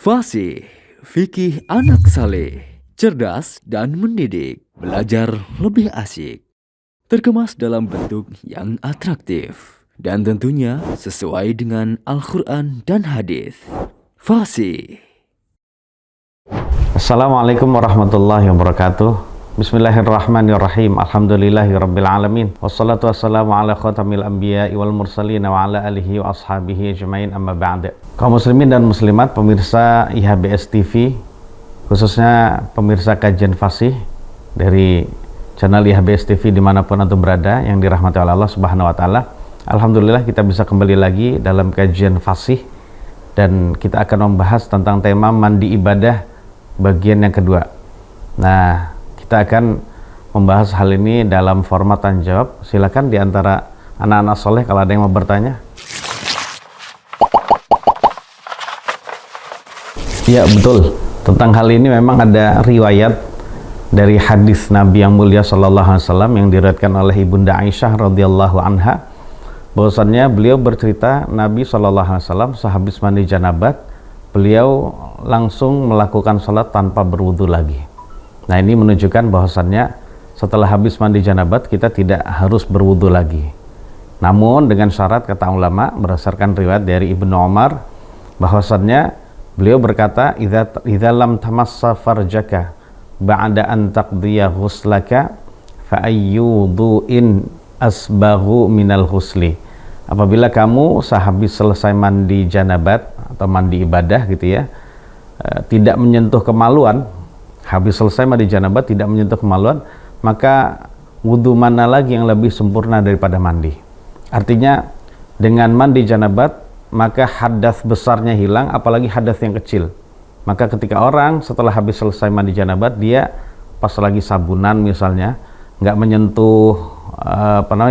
Fasih, fikih anak saleh, cerdas dan mendidik, belajar lebih asik, terkemas dalam bentuk yang atraktif, dan tentunya sesuai dengan Al-Quran dan hadis. Fasih. Assalamualaikum warahmatullahi wabarakatuh. Bismillahirrahmanirrahim. Alhamdulillahirrabbilalamin. Wassalatu wassalamu ala khatamil anbiya wal mursalin wa ala alihi wa ashabihi ajmain, amma ba'd. Kaum muslimin dan muslimat, pemirsa IHBS TV, khususnya pemirsa kajian fasih dari channel IHBS TV dimanapun antum berada yang dirahmati oleh Allah Subhanahu wa Ta'ala. Alhamdulillah kita bisa kembali lagi dalam kajian fasih, dan kita akan membahas tentang tema mandi ibadah bagian yang kedua. Nah, kita akan membahas hal ini dalam format tanya jawab. Silakan di antara anak-anak soleh kalau ada yang mau bertanya. Ya, betul. Tentang hal ini memang ada riwayat dari hadis Nabi yang mulia sallallahu alaihi wasallam yang diriwayatkan oleh Ibunda Aisyah radhiyallahu anha, bahwasannya beliau bercerita Nabi sallallahu alaihi wasallam sehabis mandi janabat, beliau langsung melakukan sholat tanpa berwudu lagi. Nah, ini menunjukkan bahwasannya setelah habis mandi janabat kita tidak harus berwudu lagi. Namun dengan syarat, kata ulama berdasarkan riwayat dari Ibnu Umar, bahwasannya beliau berkata, idza lam tamassa farjaka ba'da an taqdiya ghuslaka fa ayyu wudu'in asbaghu minal ghusli. Apabila kamu sehabis selesai mandi janabat atau mandi ibadah gitu ya, tidak menyentuh kemaluan, habis selesai mandi janabat tidak menyentuh kemaluan, maka wudhu mana lagi yang lebih sempurna daripada mandi. Artinya dengan mandi janabat maka hadas besarnya hilang, apalagi hadas yang kecil. Maka ketika orang setelah habis selesai mandi janabat, dia pas lagi sabunan misalnya nggak menyentuh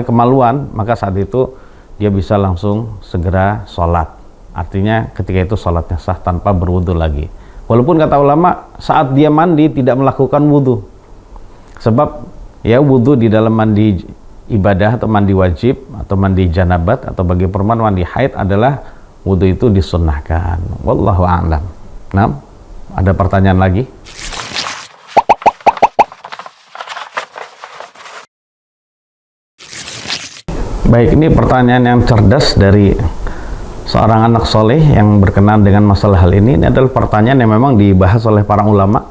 kemaluan, maka saat itu dia bisa langsung segera sholat. Artinya ketika itu sholatnya sah tanpa berwudu lagi. Walaupun kata ulama saat dia mandi tidak melakukan wudu, sebab ya wudu di dalam mandi ibadah atau mandi wajib atau mandi janabat atau bagi perempuan mandi haid adalah wudu itu disunnahkan. Wallahu a'lam. Nah, ada pertanyaan lagi? Baik, ini pertanyaan yang cerdas dari seorang anak soleh yang berkenan dengan masalah hal ini. Ini adalah pertanyaan yang memang dibahas oleh para ulama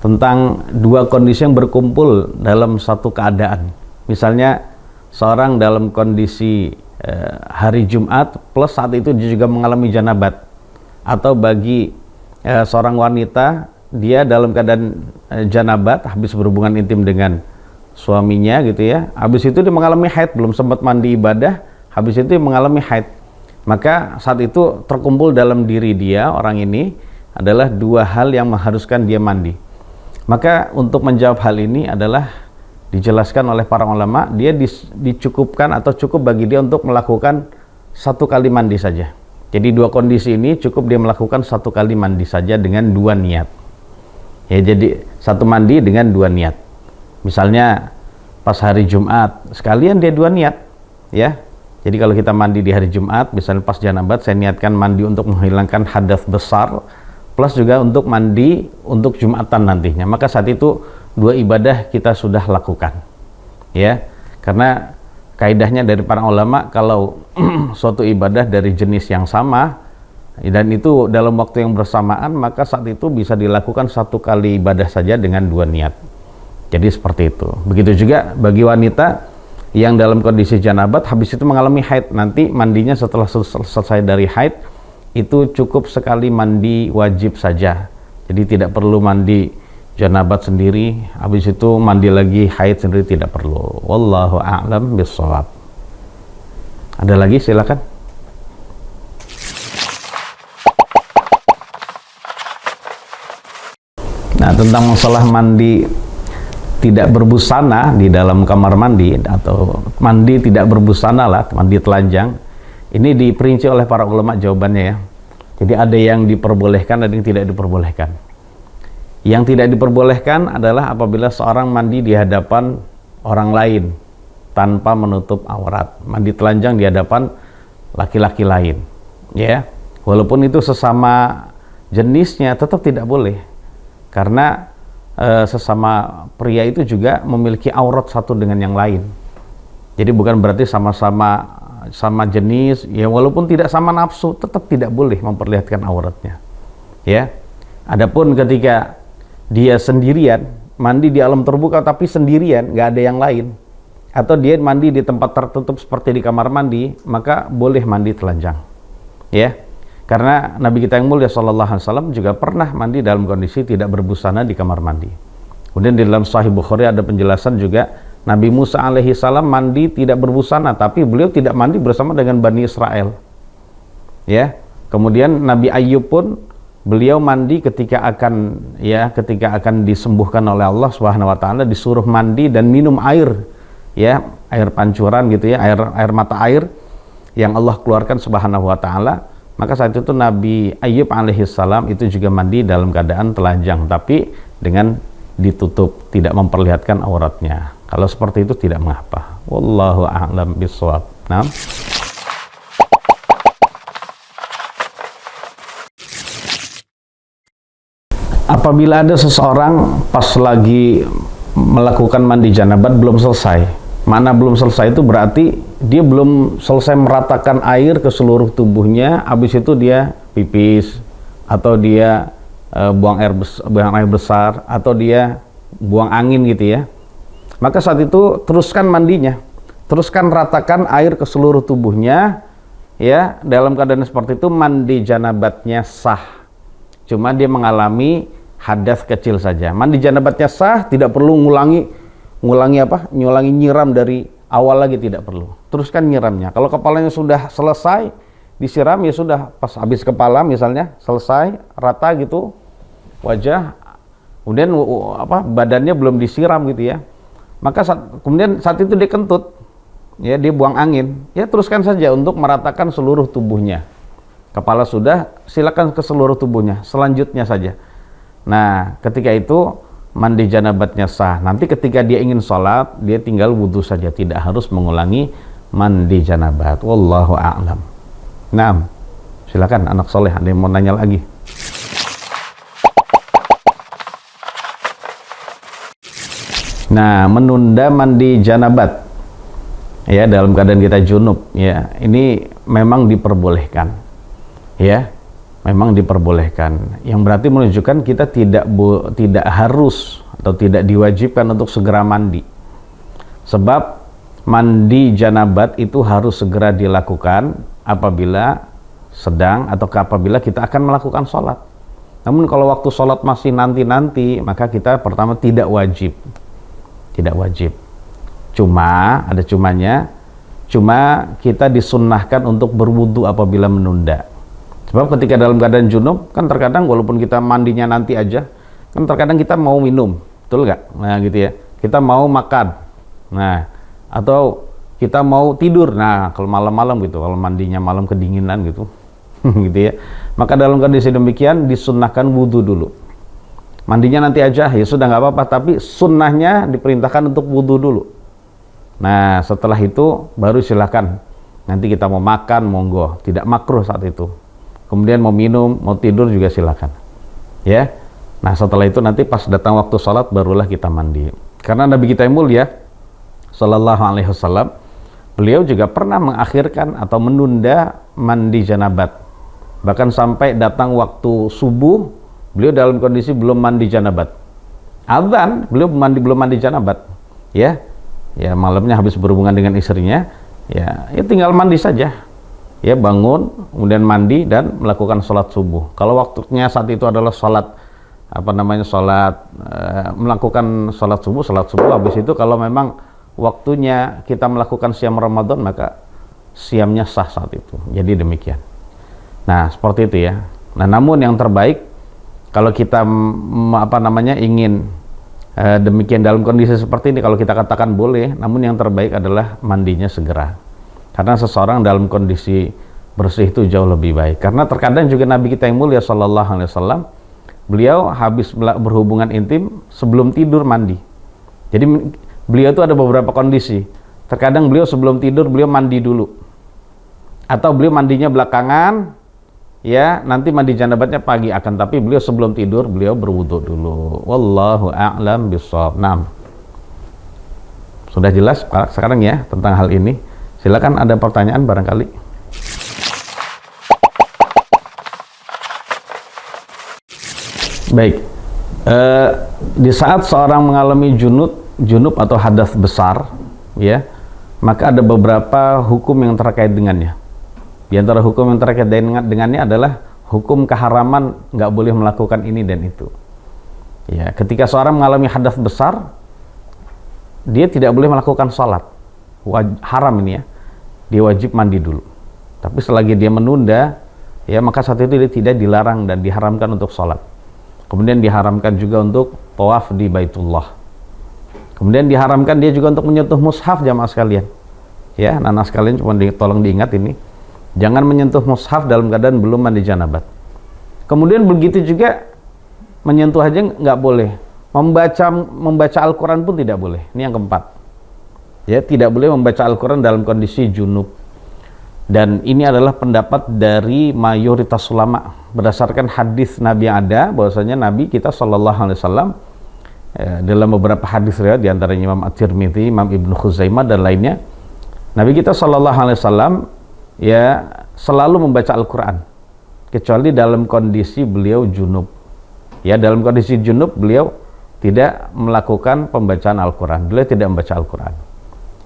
tentang dua kondisi yang berkumpul dalam satu keadaan. Misalnya seorang dalam kondisi hari Jumat plus saat itu dia juga mengalami janabat, atau bagi seorang wanita dia dalam keadaan janabat habis berhubungan intim dengan suaminya gitu ya, habis itu dia mengalami haid, belum sempat mandi ibadah, habis itu dia mengalami haid. Maka saat itu terkumpul dalam diri dia, orang ini adalah dua hal yang mengharuskan dia mandi. Maka untuk menjawab hal ini adalah dijelaskan oleh para ulama, dia dicukupkan atau cukup bagi dia untuk melakukan satu kali mandi saja. Jadi dua kondisi ini cukup dia melakukan satu kali mandi saja dengan dua niat. Ya, jadi satu mandi dengan dua niat. Misalnya pas hari Jumat sekalian dia dua niat, ya. Jadi kalau kita mandi di hari Jumat, misalnya pas janabat, saya niatkan mandi untuk menghilangkan hadas besar, plus juga untuk mandi untuk Jumatan nantinya. Maka saat itu dua ibadah kita sudah lakukan, ya. Karena kaidahnya dari para ulama, kalau suatu ibadah dari jenis yang sama dan itu dalam waktu yang bersamaan, maka saat itu bisa dilakukan satu kali ibadah saja dengan dua niat. Jadi seperti itu. Begitu juga bagi wanita yang dalam kondisi janabat habis itu mengalami haid, nanti mandinya setelah selesai dari haid itu cukup sekali mandi wajib saja. Jadi tidak perlu mandi janabat sendiri, habis itu mandi lagi haid sendiri, tidak perlu. Wallahu a'lam bishawab. Ada lagi, silakan. Nah, tentang masalah mandi tidak berbusana di dalam kamar mandi, atau mandi tidak berbusana lah, mandi telanjang, ini diperinci oleh para ulama jawabannya ya. Jadi ada yang diperbolehkan, ada yang tidak diperbolehkan. Yang tidak diperbolehkan adalah apabila seorang mandi di hadapan orang lain tanpa menutup aurat, mandi telanjang di hadapan laki-laki lain, ya. Walaupun itu sesama jenisnya tetap tidak boleh, karena sesama pria itu juga memiliki aurat satu dengan yang lain. Jadi bukan berarti sama jenis, ya walaupun tidak sama nafsu, tetap tidak boleh memperlihatkan auratnya. Ya, adapun ketika dia sendirian mandi di alam terbuka tapi sendirian, nggak ada yang lain, atau dia mandi di tempat tertutup seperti di kamar mandi, maka boleh mandi telanjang. Ya, karena Nabi kita yang mulia sallallahu alaihi wasallam juga pernah mandi dalam kondisi tidak berbusana di kamar mandi. Kemudian di dalam Sahih Bukhari ada penjelasan juga, Nabi Musa alaihi salam mandi tidak berbusana, tapi beliau tidak mandi bersama dengan Bani Israel. Ya, kemudian Nabi Ayyub pun beliau mandi ketika akan disembuhkan oleh Allah Subhanahu wa taala, disuruh mandi dan minum air, ya, air pancuran gitu ya, air mata air yang Allah keluarkan Subhanahu wa taala. Maka saat itu Nabi Ayyub alaihi salam itu juga mandi dalam keadaan telanjang, tapi dengan ditutup, tidak memperlihatkan auratnya. Kalau seperti itu tidak mengapa. Wallahu a'lam bishawab. Nah, apabila ada seseorang pas lagi melakukan mandi janabat belum selesai, mana belum selesai itu berarti dia belum selesai meratakan air ke seluruh tubuhnya, habis itu dia pipis, atau dia buang air besar, atau dia buang angin gitu ya. Maka saat itu teruskan mandinya, teruskan ratakan air ke seluruh tubuhnya, ya. Dalam keadaan seperti itu mandi janabatnya sah, cuma dia mengalami hadas kecil saja. Mandi janabatnya sah, tidak perlu ngulangi nyiram dari awal lagi, tidak perlu. Teruskan nyiramnya. Kalau kepalanya sudah selesai disiram, ya sudah, pas habis kepala misalnya selesai rata gitu wajah, kemudian badannya belum disiram gitu ya, maka kemudian saat itu dia kentut, ya, dia buang angin, ya teruskan saja untuk meratakan seluruh tubuhnya. Kepala sudah, silakan ke seluruh tubuhnya selanjutnya saja. Nah, ketika itu mandi janabatnya sah. Nanti ketika dia ingin sholat, dia tinggal wudhu saja, tidak harus mengulangi mandi janabat. Wallahu a'lam. Nah, silakan anak soleh, ada yang mau nanya lagi? Nah, menunda mandi janabat, ya, dalam keadaan kita junub, ya, ini memang diperbolehkan, ya, memang diperbolehkan. Yang berarti menunjukkan kita tidak harus atau tidak diwajibkan untuk segera mandi. Sebab mandi janabat itu harus segera dilakukan apabila sedang atau apabila kita akan melakukan sholat. Namun kalau waktu sholat masih nanti-nanti, maka kita pertama tidak wajib. Tidak wajib. Cuma, ada cumanya, cuma kita disunnahkan untuk berwudu apabila menunda. Sebab ketika dalam keadaan junub, kan terkadang walaupun kita mandinya nanti aja, kan terkadang kita mau minum, betul nggak? Nah gitu ya, kita mau makan, nah, atau kita mau tidur, nah kalau malam-malam gitu, kalau mandinya malam kedinginan gitu, gitu ya, maka dalam kondisi demikian disunnahkan wudu dulu. Mandinya nanti aja, ya sudah nggak apa-apa, tapi sunnahnya diperintahkan untuk wudu dulu. Nah setelah itu baru silakan, nanti kita mau makan, monggo, tidak makruh saat itu. Kemudian mau minum, mau tidur juga silakan, ya. Nah setelah itu nanti pas datang waktu sholat barulah kita mandi. Karena Nabi kita yang mulia Sallallahu Alaihi Wasallam, beliau juga pernah mengakhirkan atau menunda mandi janabat. Bahkan sampai datang waktu subuh, beliau dalam kondisi belum mandi janabat. Adzan, beliau belum mandi janabat, ya. Ya malamnya habis berhubungan dengan istrinya, ya tinggal mandi saja. Ya bangun, kemudian mandi dan melakukan sholat subuh. Kalau waktunya saat itu adalah sholat melakukan sholat subuh. Habis itu kalau memang waktunya kita melakukan siam Ramadan, maka siamnya sah saat itu. Jadi demikian. Nah seperti itu ya. Nah namun yang terbaik kalau kita ingin demikian dalam kondisi seperti ini, kalau kita katakan boleh, namun yang terbaik adalah mandinya segera. Karena seseorang dalam kondisi bersih itu jauh lebih baik. Karena terkadang juga Nabi kita yang mulia Sallallahu Alaihi Wasallam, beliau habis berhubungan intim sebelum tidur mandi. Jadi beliau itu ada beberapa kondisi. Terkadang beliau sebelum tidur beliau mandi dulu, atau beliau mandinya belakangan, ya nanti mandi janabatnya pagi, akan tapi beliau sebelum tidur beliau berwudu dulu. Wallahu a'lam bishawab. Nah, sudah jelas sekarang ya tentang hal ini. Silakan ada pertanyaan barangkali. Baik, di saat seorang mengalami junub atau hadas besar, ya, maka ada beberapa hukum yang terkait dengannya. Di antara hukum yang terkait dengannya adalah hukum keharaman nggak boleh melakukan ini dan itu. Ya, ketika seorang mengalami hadas besar, dia tidak boleh melakukan sholat, haram ini ya, dia wajib mandi dulu. Tapi selagi dia menunda, ya maka saat itu dia tidak dilarang dan diharamkan untuk sholat. Kemudian diharamkan juga untuk tawaf di Baitullah. Kemudian diharamkan dia juga untuk menyentuh mushaf, jamaah sekalian. Ya, anak-anak sekalian cuma tolong diingat ini. Jangan menyentuh mushaf dalam keadaan belum mandi janabat. Kemudian begitu juga menyentuh aja nggak boleh. Membaca Al-Quran pun tidak boleh. Ini yang keempat. Ya, tidak boleh membaca Al-Quran dalam kondisi junub. Dan ini adalah pendapat dari mayoritas ulama berdasarkan hadis Nabi yang ada, bahwasanya Nabi kita Shallallahu Alaihi Wasallam dalam beberapa hadis riwayat di antaranya Imam At-Tirmidzi, Imam Ibnu Khuzaimah dan lainnya, Nabi kita Shallallahu Alaihi Wasallam ya selalu membaca Al-Quran kecuali dalam kondisi beliau junub. Ya, dalam kondisi junub beliau tidak melakukan pembacaan Al-Quran, beliau tidak membaca Al-Quran.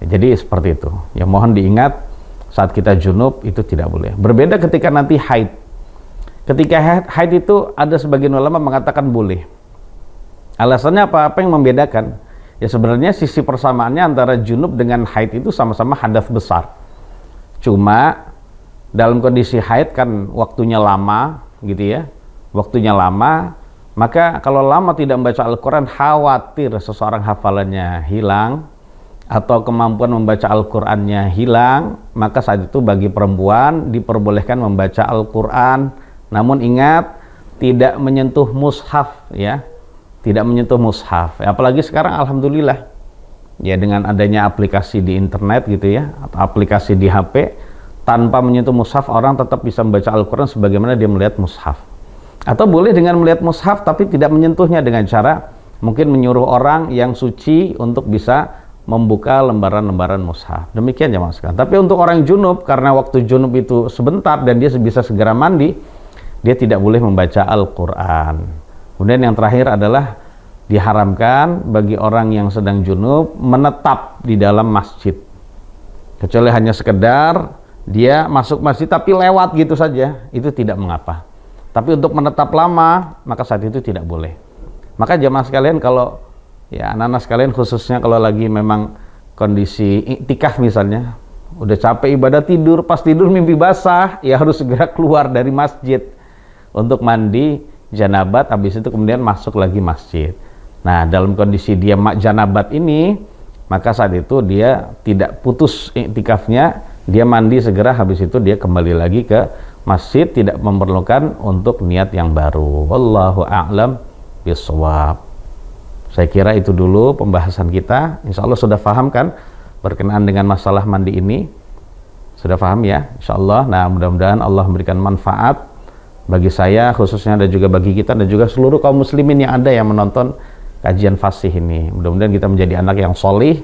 Ya, jadi seperti itu. Ya, mohon diingat saat kita junub itu tidak boleh. Berbeda ketika nanti haid. Ketika haid itu ada sebagian ulama mengatakan boleh. Alasannya apa? Apa yang membedakan? Ya sebenarnya sisi persamaannya antara junub dengan haid itu sama-sama hadas besar. Cuma dalam kondisi haid kan waktunya lama gitu ya. Waktunya lama, maka kalau lama tidak membaca Al-Quran khawatir seseorang hafalannya hilang atau kemampuan membaca Al-Qurannya hilang, maka saat itu bagi perempuan diperbolehkan membaca Al-Quran, namun ingat tidak menyentuh mushaf ya, tidak menyentuh mushaf. Apalagi sekarang alhamdulillah ya dengan adanya aplikasi di internet gitu ya, atau aplikasi di HP, tanpa menyentuh mushaf orang tetap bisa membaca Al-Quran sebagaimana dia melihat mushaf. Atau boleh dengan melihat mushaf tapi tidak menyentuhnya, dengan cara mungkin menyuruh orang yang suci untuk bisa membuka lembaran-lembaran mushaf. Demikian jemaah sekalian. Tapi untuk orang junub, karena waktu junub itu sebentar dan dia bisa segera mandi, dia tidak boleh membaca Al-Quran. Kemudian yang terakhir adalah diharamkan bagi orang yang sedang junub menetap di dalam masjid, kecuali hanya sekedar dia masuk masjid tapi lewat gitu saja, itu tidak mengapa. Tapi untuk menetap lama, maka saat itu tidak boleh. Maka jemaah sekalian, kalau ya anak-anak sekalian khususnya kalau lagi memang kondisi iktikaf misalnya, udah capek ibadah tidur, pas tidur mimpi basah, ya harus segera keluar dari masjid untuk mandi janabat, habis itu kemudian masuk lagi masjid. Nah, dalam kondisi dia janabat ini, maka saat itu dia tidak putus iktikafnya, dia mandi segera, habis itu dia kembali lagi ke masjid, tidak memerlukan untuk niat yang baru. Wallahu a'lam bishawab. Saya kira itu dulu pembahasan kita. Insya Allah sudah paham kan berkenaan dengan masalah mandi ini? Sudah paham ya? Insya Allah. Nah, mudah-mudahan Allah memberikan manfaat bagi saya khususnya dan juga bagi kita dan juga seluruh kaum muslimin yang ada yang menonton kajian fasih ini. Mudah-mudahan kita menjadi anak yang solih,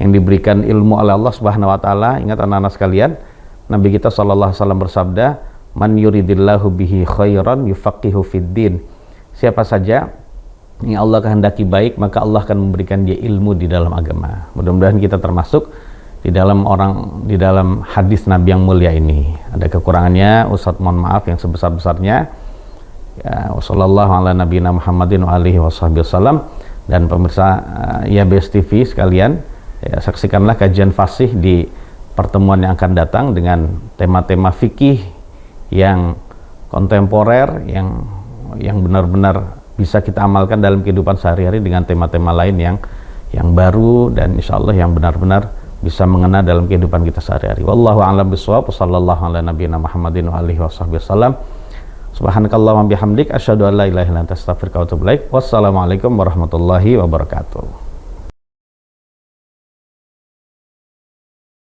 yang diberikan ilmu oleh Allah Subhanahu wa taala. Ingat anak-anak sekalian, Nabi kita sallallahu alaihi wasallam bersabda, "Man yuridillahu bihi khairan yufaqihu fiddin." Siapa saja yang Allah kehendaki baik, maka Allah akan memberikan dia ilmu di dalam agama. Mudah-mudahan kita termasuk di dalam hadis Nabi yang mulia ini. Ada kekurangannya, Ustaz mohon maaf yang sebesar-besarnya. Ya, wassallallahu ala nabiyina Muhammadin wa alihi wasallam. Dan pemirsa YBS TV sekalian, ya, saksikanlah kajian fasih di pertemuan yang akan datang dengan tema-tema fikih yang kontemporer, yang benar-benar bisa kita amalkan dalam kehidupan sehari-hari dengan tema-tema lain yang baru dan insya Allah yang benar-benar bisa mengena dalam kehidupan kita sehari-hari. Wallahu a'lam bishawab. Sallallahu ala nabiyina Muhammadin wa alihi wasallam. Subhanakallahumma bihamdik asyhadu an la ilaha illa anta astaghfiruka wa atubu ilaik. Wassalamualaikum warahmatullahi wabarakatuh.